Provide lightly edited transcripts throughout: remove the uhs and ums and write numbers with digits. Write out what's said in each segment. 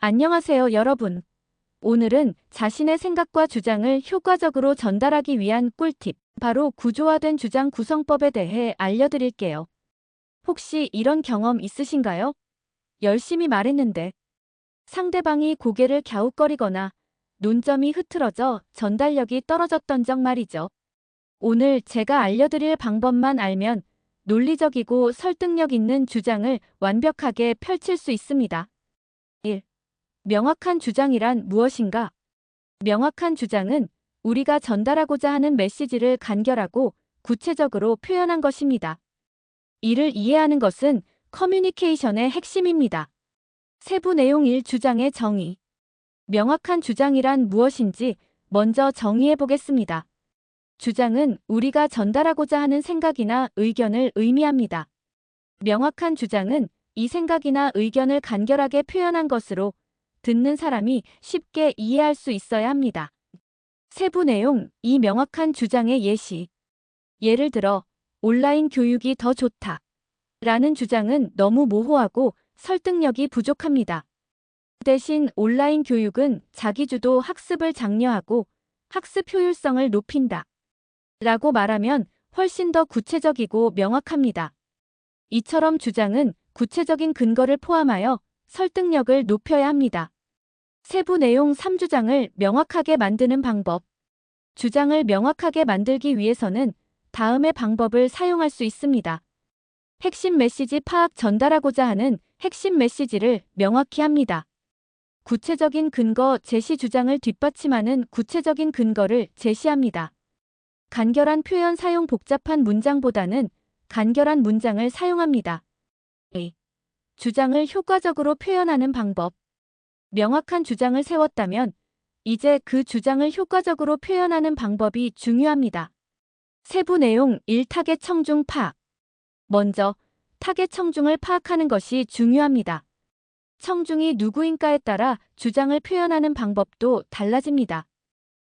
안녕하세요, 여러분. 오늘은 자신의 생각과 주장을 효과적으로 전달하기 위한 꿀팁, 바로 구조화된 주장 구성법에 대해 알려드릴게요. 혹시 이런 경험 있으신가요? 열심히 말했는데 상대방이 고개를 갸웃거리거나 논점이 흐트러져 전달력이 떨어졌던 적 말이죠. 오늘 제가 알려드릴 방법만 알면 논리적이고 설득력 있는 주장을 완벽하게 펼칠 수 있습니다. 1. 명확한 주장이란 무엇인가? 명확한 주장은 우리가 전달하고자 하는 메시지를 간결하고 구체적으로 표현한 것입니다. 이를 이해하는 것은 커뮤니케이션의 핵심입니다. 세부 내용 1. 주장의 정의. 명확한 주장이란 무엇인지 먼저 정의해 보겠습니다. 주장은 우리가 전달하고자 하는 생각이나 의견을 의미합니다. 명확한 주장은 이 생각이나 의견을 간결하게 표현한 것으로 듣는 사람이 쉽게 이해할 수 있어야 합니다. 세부 내용, 이 명확한 주장의 예시. 예를 들어, 온라인 교육이 더 좋다. 라는 주장은 너무 모호하고 설득력이 부족합니다. 대신 온라인 교육은 자기주도 학습을 장려하고 학습 효율성을 높인다. 라고 말하면 훨씬 더 구체적이고 명확합니다. 이처럼 주장은 구체적인 근거를 포함하여 설득력을 높여야 합니다. 세부 내용 3주장을 명확하게 만드는 방법. 주장을 명확하게 만들기 위해서는 다음의 방법을 사용할 수 있습니다. 핵심 메시지 파악. 전달하고자 하는 핵심 메시지를 명확히 합니다. 구체적인 근거 제시. 주장을 뒷받침하는 구체적인 근거를 제시합니다. 간결한 표현 사용. 복잡한 문장보다는 간결한 문장을 사용합니다. A. 주장을 효과적으로 표현하는 방법. 명확한 주장을 세웠다면 이제 그 주장을 효과적으로 표현하는 방법이 중요합니다. 세부 내용 1. 타겟 청중 파악. 먼저 타겟 청중을 파악하는 것이 중요합니다. 청중이 누구인가에 따라 주장을 표현하는 방법도 달라집니다.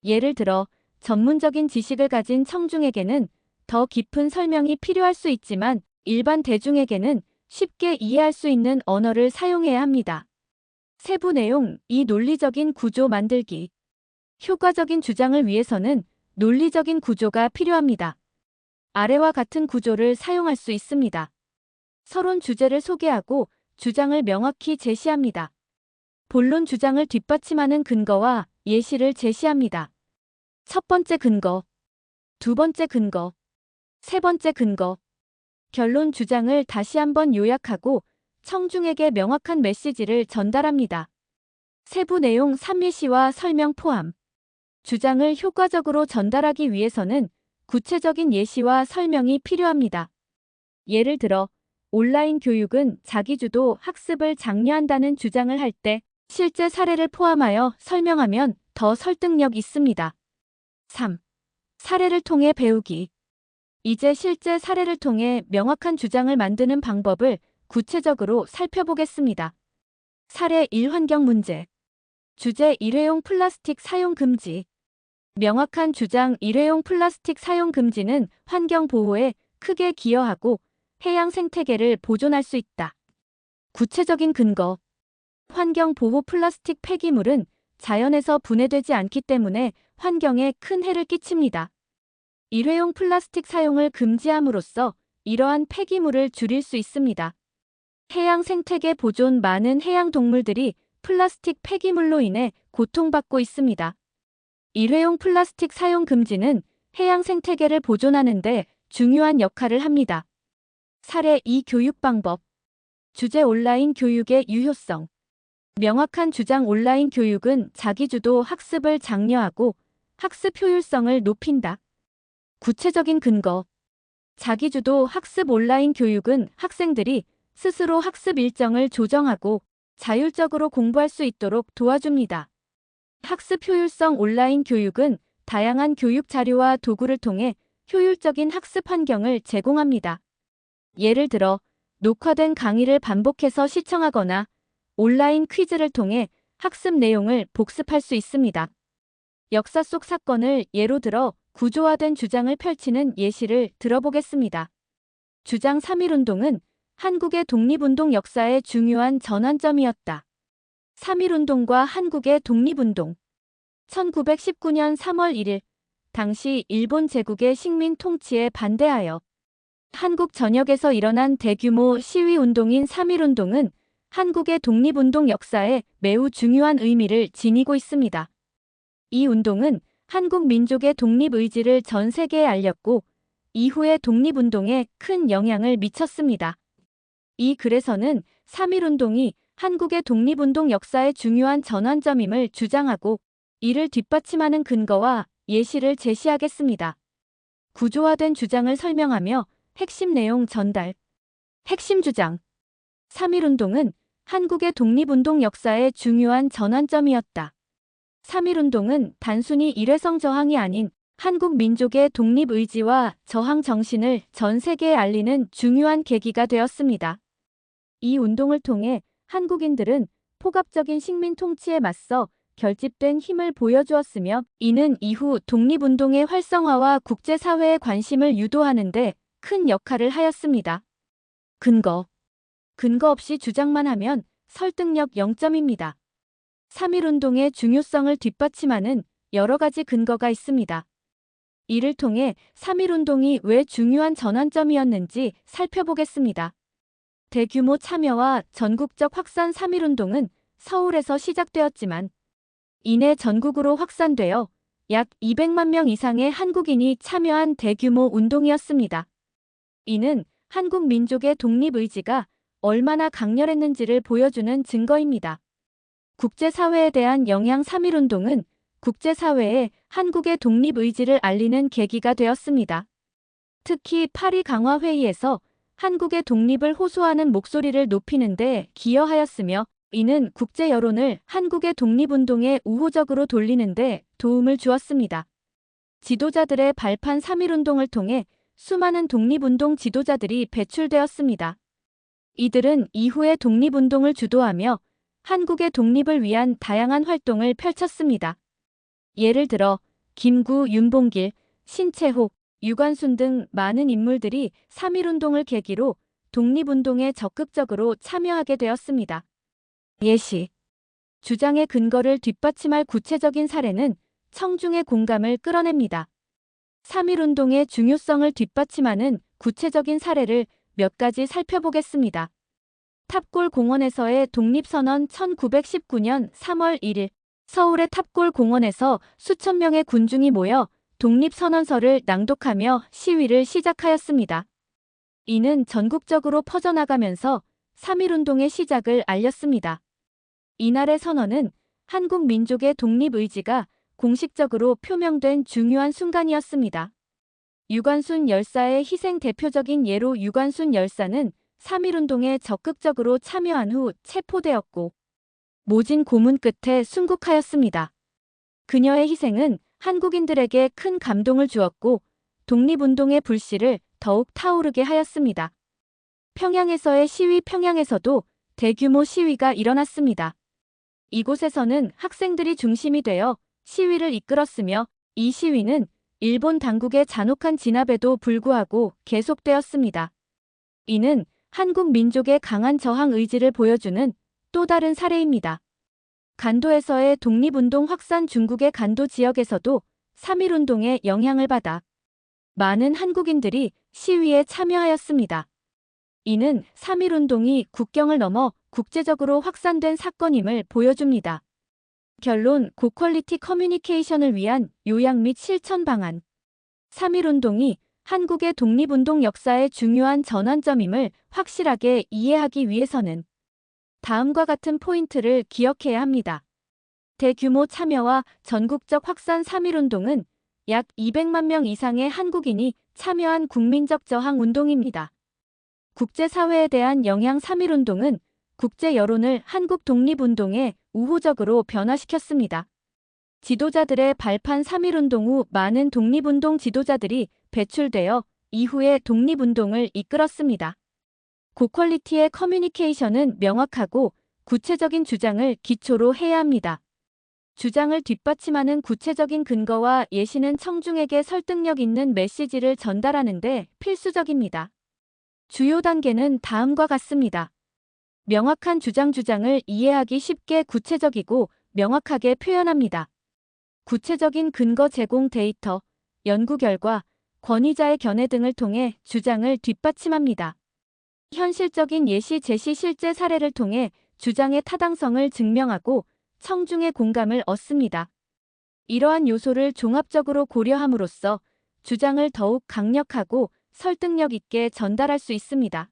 예를 들어 전문적인 지식을 가진 청중에게는 더 깊은 설명이 필요할 수 있지만 일반 대중에게는 쉽게 이해할 수 있는 언어를 사용해야 합니다. 세부 내용 2. 논리적인 구조 만들기. 효과적인 주장을 위해서는 논리적인 구조가 필요합니다. 아래와 같은 구조를 사용할 수 있습니다. 서론. 주제를 소개하고 주장을 명확히 제시합니다. 본론. 주장을 뒷받침하는 근거와 예시를 제시합니다. 첫 번째 근거, 두 번째 근거, 세 번째 근거. 결론. 주장을 다시 한번 요약하고 청중에게 명확한 메시지를 전달합니다. 세부 내용 3. 예시와 설명 포함. 주장을 효과적으로 전달하기 위해서는 구체적인 예시와 설명이 필요합니다. 예를 들어 온라인 교육은 자기주도 학습을 장려한다는 주장을 할 때 실제 사례를 포함하여 설명하면 더 설득력 있습니다. 3. 사례를 통해 배우기. 이제 실제 사례를 통해 명확한 주장을 만드는 방법을 구체적으로 살펴보겠습니다. 사례 1. 환경 문제. 주제. 일회용 플라스틱 사용 금지. 명확한 주장. 일회용 플라스틱 사용 금지는 환경 보호에 크게 기여하고 해양 생태계를 보존할 수 있다. 구체적인 근거. 환경 보호. 플라스틱 폐기물은 자연에서 분해되지 않기 때문에 환경에 큰 해를 끼칩니다. 일회용 플라스틱 사용을 금지함으로써 이러한 폐기물을 줄일 수 있습니다. 해양 생태계 보존. 많은 해양 동물들이 플라스틱 폐기물로 인해 고통받고 있습니다. 일회용 플라스틱 사용 금지는 해양 생태계를 보존하는 데 중요한 역할을 합니다. 사례 2. 교육 방법. 주제. 온라인 교육의 유효성. 명확한 주장. 온라인 교육은 자기주도 학습을 장려하고 학습 효율성을 높인다. 구체적인 근거. 자기주도 학습. 온라인 교육은 학생들이 스스로 학습 일정을 조정하고 자율적으로 공부할 수 있도록 도와줍니다. 학습 효율성. 온라인 교육은 다양한 교육 자료와 도구를 통해 효율적인 학습 환경을 제공합니다. 예를 들어 녹화된 강의를 반복해서 시청하거나 온라인 퀴즈를 통해 학습 내용을 복습할 수 있습니다. 역사 속 사건을 예로 들어 구조화된 주장을 펼치는 예시를 들어보겠습니다. 주장 3.1운동은 한국의 독립운동 역사의 중요한 전환점이었다. 3.1운동과 한국의 독립운동. 1919년 3월 1일, 당시 일본 제국의 식민 통치에 반대하여 한국 전역에서 일어난 대규모 시위운동인 3.1운동은 한국의 독립운동 역사에 매우 중요한 의미를 지니고 있습니다. 이 운동은 한국 민족의 독립의지를 전 세계에 알렸고 이후의 독립운동에 큰 영향을 미쳤습니다. 이 글에서는 3.1운동이 한국의 독립운동 역사의 중요한 전환점임을 주장하고 이를 뒷받침하는 근거와 예시를 제시하겠습니다. 구조화된 주장을 설명하며 핵심 내용 전달. 핵심 주장. 3.1운동은 한국의 독립운동 역사의 중요한 전환점이었다. 3.1운동은 단순히 일회성 저항이 아닌 한국 민족의 독립의지와 저항 정신을 전 세계에 알리는 중요한 계기가 되었습니다. 이 운동을 통해 한국인들은 폭압적인 식민 통치에 맞서 결집된 힘을 보여주었으며 이는 이후 독립운동의 활성화와 국제사회의 관심을 유도하는 데 큰 역할을 하였습니다. 근거. 근거 없이 주장만 하면 설득력 0점입니다. 3.1운동의 중요성을 뒷받침하는 여러 가지 근거가 있습니다. 이를 통해 3.1운동이 왜 중요한 전환점이었는지 살펴보겠습니다. 대규모 참여와 전국적 확산 3.1운동은 서울에서 시작되었지만 이내 전국으로 확산되어 약 200만 명 이상의 한국인이 참여한 대규모 운동이었습니다. 이는 한국 민족의 독립의지가 얼마나 강렬했는지를 보여주는 증거입니다. 국제사회에 대한 영향 3.1운동은 국제사회에 한국의 독립의지를 알리는 계기가 되었습니다. 특히 파리 강화회의에서 한국의 독립을 호소하는 목소리를 높이는 데 기여하였으며 이는 국제 여론을 한국의 독립운동에 우호적으로 돌리는 데 도움을 주었습니다. 지도자들의 발판 3.1운동을 통해 수많은 독립운동 지도자들이 배출되었습니다. 이들은 이후의 독립운동을 주도하며 한국의 독립을 위한 다양한 활동을 펼쳤습니다. 예를 들어 김구, 윤봉길, 신채호, 유관순 등 많은 인물들이 3.1운동을 계기로 독립운동에 적극적으로 참여하게 되었습니다. 예시. 주장의 근거를 뒷받침할 구체적인 사례는 청중의 공감을 끌어냅니다. 3.1운동의 중요성을 뒷받침하는 구체적인 사례를 몇 가지 살펴보겠습니다. 탑골 공원에서의 독립선언 1919년 3월 1일 서울의 탑골 공원에서 수천 명의 군중이 모여 독립선언서를 낭독하며 시위를 시작하였습니다. 이는 전국적으로 퍼져나가면서 3.1운동의 시작을 알렸습니다. 이날의 선언은 한국 민족의 독립의지가 공식적으로 표명된 중요한 순간이었습니다. 유관순 열사의 희생 대표적인 예로 유관순 열사는 3.1운동에 적극적으로 참여한 후 체포되었고 모진 고문 끝에 순국하였습니다. 그녀의 희생은 한국인들에게 큰 감동을 주었고 독립운동의 불씨를 더욱 타오르게 하였습니다. 평양에서의 시위. 평양에서도 대규모 시위가 일어났습니다. 이곳에서는 학생들이 중심이 되어 시위를 이끌었으며 이 시위는 일본 당국의 잔혹한 진압에도 불구하고 계속되었습니다. 이는 한국 민족의 강한 저항 의지를 보여주는 또 다른 사례입니다. 간도에서의 독립운동 확산. 중국의 간도 지역에서도 3.1운동의 영향을 받아 많은 한국인들이 시위에 참여하였습니다. 이는 3.1운동이 국경을 넘어 국제적으로 확산된 사건임을 보여줍니다. 결론. 고퀄리티 커뮤니케이션을 위한 요약 및 실천 방안. 3.1운동이 한국의 독립운동 역사의 중요한 전환점임을 확실하게 이해하기 위해서는 다음과 같은 포인트를 기억해야 합니다. 대규모 참여와 전국적 확산. 3.1운동은 약 200만 명 이상의 한국인이 참여한 국민적 저항 운동입니다. 국제사회에 대한 영향. 3.1운동은 국제 여론을 한국 독립운동에 우호적으로 변화시켰습니다. 지도자들의 발판. 3.1운동 후 많은 독립운동 지도자들이 배출되어 이후의 독립운동을 이끌었습니다. 고퀄리티의 커뮤니케이션은 명확하고 구체적인 주장을 기초로 해야 합니다. 주장을 뒷받침하는 구체적인 근거와 예시는 청중에게 설득력 있는 메시지를 전달하는 데 필수적입니다. 주요 단계는 다음과 같습니다. 명확한 주장을 이해하기 쉽게 구체적이고 명확하게 표현합니다. 구체적인 근거 제공 데이터, 연구 결과, 권위자의 견해 등을 통해 주장을 뒷받침합니다. 현실적인 예시 제시 실제 사례를 통해 주장의 타당성을 증명하고 청중의 공감을 얻습니다. 이러한 요소를 종합적으로 고려함으로써 주장을 더욱 강력하고 설득력 있게 전달할 수 있습니다.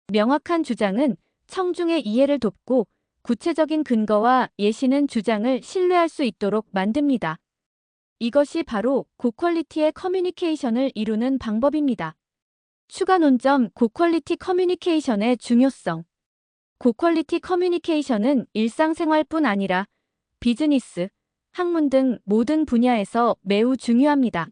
명확한 주장은 청중의 이해를 돕고 구체적인 근거와 예시는 주장을 신뢰할 수 있도록 만듭니다. 이것이 바로 고퀄리티의 커뮤니케이션을 이루는 방법입니다. 추가 논점 고퀄리티 커뮤니케이션의 중요성. 고퀄리티 커뮤니케이션은 일상생활뿐 아니라 비즈니스, 학문 등 모든 분야에서 매우 중요합니다.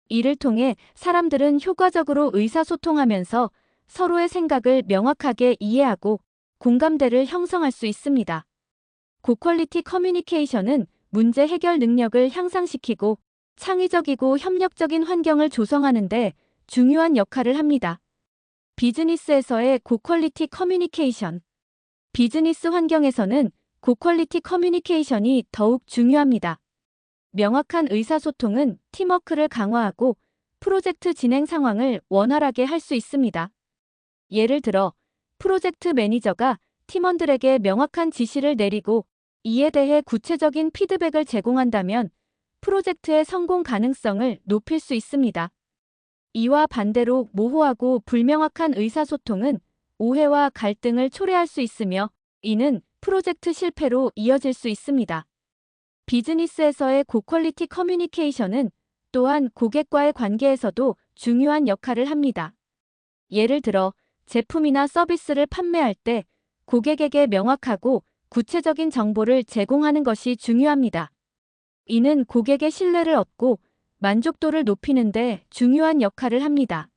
이를 통해 사람들은 효과적으로 의사소통하면서 서로의 생각을 명확하게 이해하고 공감대를 형성할 수 있습니다. 고퀄리티 커뮤니케이션은 문제 해결 능력을 향상시키고 창의적이고 협력적인 환경을 조성하는 데 중요한 역할을 합니다. 비즈니스에서의 고퀄리티 커뮤니케이션. 비즈니스 환경에서는 고퀄리티 커뮤니케이션이 더욱 중요합니다. 명확한 의사소통은 팀워크를 강화하고 프로젝트 진행 상황을 원활하게 할 수 있습니다. 예를 들어, 프로젝트 매니저가 팀원들에게 명확한 지시를 내리고 이에 대해 구체적인 피드백을 제공한다면 프로젝트의 성공 가능성을 높일 수 있습니다. 이와 반대로 모호하고 불명확한 의사소통은 오해와 갈등을 초래할 수 있으며 이는 프로젝트 실패로 이어질 수 있습니다. 비즈니스에서의 고퀄리티 커뮤니케이션은 또한 고객과의 관계에서도 중요한 역할을 합니다. 예를 들어 제품이나 서비스를 판매할 때 고객에게 명확하고 구체적인 정보를 제공하는 것이 중요합니다. 이는 고객의 신뢰를 얻고 만족도를 높이는 데 중요한 역할을 합니다.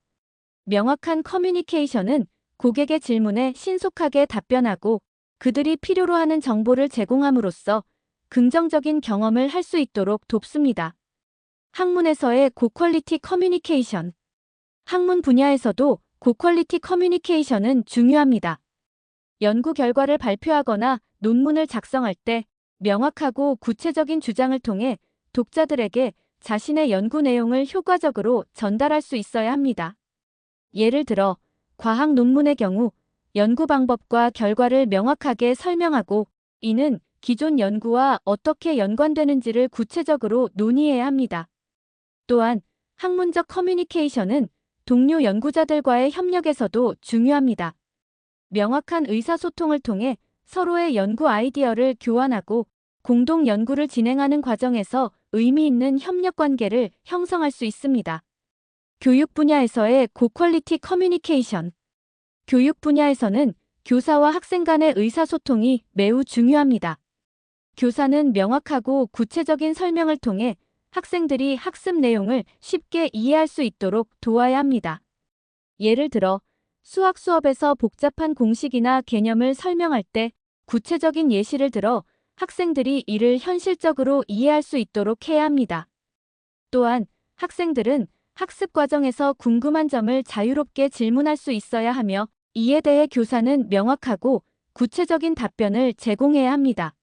명확한 커뮤니케이션은 고객의 질문에 신속하게 답변하고 그들이 필요로 하는 정보를 제공함으로써 긍정적인 경험을 할 수 있도록 돕습니다. 학문에서의 고퀄리티 커뮤니케이션. 학문 분야에서도 고퀄리티 커뮤니케이션은 중요합니다. 연구 결과를 발표하거나 논문을 작성할 때 명확하고 구체적인 주장을 통해 독자들에게 자신의 연구 내용을 효과적으로 전달할 수 있어야 합니다. 예를 들어, 과학 논문의 경우 연구 방법과 결과를 명확하게 설명하고 이는 기존 연구와 어떻게 연관되는지를 구체적으로 논의해야 합니다. 또한 학문적 커뮤니케이션은 동료 연구자들과의 협력에서도 중요합니다. 명확한 의사소통을 통해 서로의 연구 아이디어를 교환하고 공동 연구를 진행하는 과정에서 의미 있는 협력 관계를 형성할 수 있습니다. 교육 분야에서의 고퀄리티 커뮤니케이션. 교육 분야에서는 교사와 학생 간의 의사소통이 매우 중요합니다. 교사는 명확하고 구체적인 설명을 통해 학생들이 학습 내용을 쉽게 이해할 수 있도록 도와야 합니다. 예를 들어, 수학 수업에서 복잡한 공식이나 개념을 설명할 때 구체적인 예시를 들어 학생들이 이를 현실적으로 이해할 수 있도록 해야 합니다. 또한 학생들은 학습 과정에서 궁금한 점을 자유롭게 질문할 수 있어야 하며 이에 대해 교사는 명확하고 구체적인 답변을 제공해야 합니다.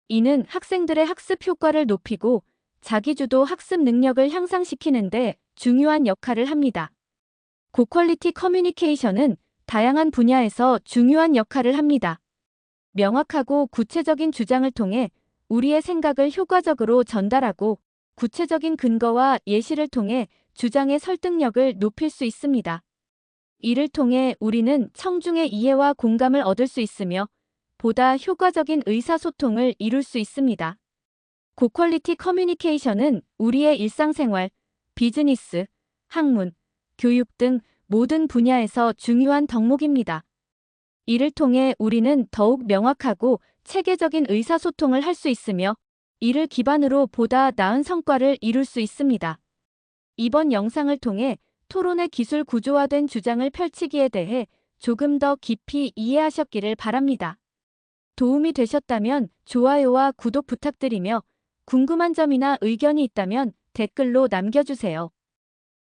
이는 학생들의 학습 효과를 높이고 자기주도 학습 능력을 향상시키는 데 중요한 역할을 합니다. 고퀄리티 커뮤니케이션은 다양한 분야에서 중요한 역할을 합니다. 명확하고 구체적인 주장을 통해 우리의 생각을 효과적으로 전달하고 구체적인 근거와 예시를 통해 주장의 설득력을 높일 수 있습니다. 이를 통해 우리는 청중의 이해와 공감을 얻을 수 있으며 보다 효과적인 의사소통을 이룰 수 있습니다. 고퀄리티 커뮤니케이션은 우리의 일상생활, 비즈니스, 학문, 교육 등 모든 분야에서 중요한 덕목입니다. 이를 통해 우리는 더욱 명확하고 체계적인 의사소통을 할 수 있으며 이를 기반으로 보다 나은 성과를 이룰 수 있습니다. 이번 영상을 통해 토론의 기술 구조화된 주장을 펼치기에 대해 조금 더 깊이 이해하셨기를 바랍니다. 도움이 되셨다면 좋아요와 구독 부탁드리며 궁금한 점이나 의견이 있다면 댓글로 남겨주세요.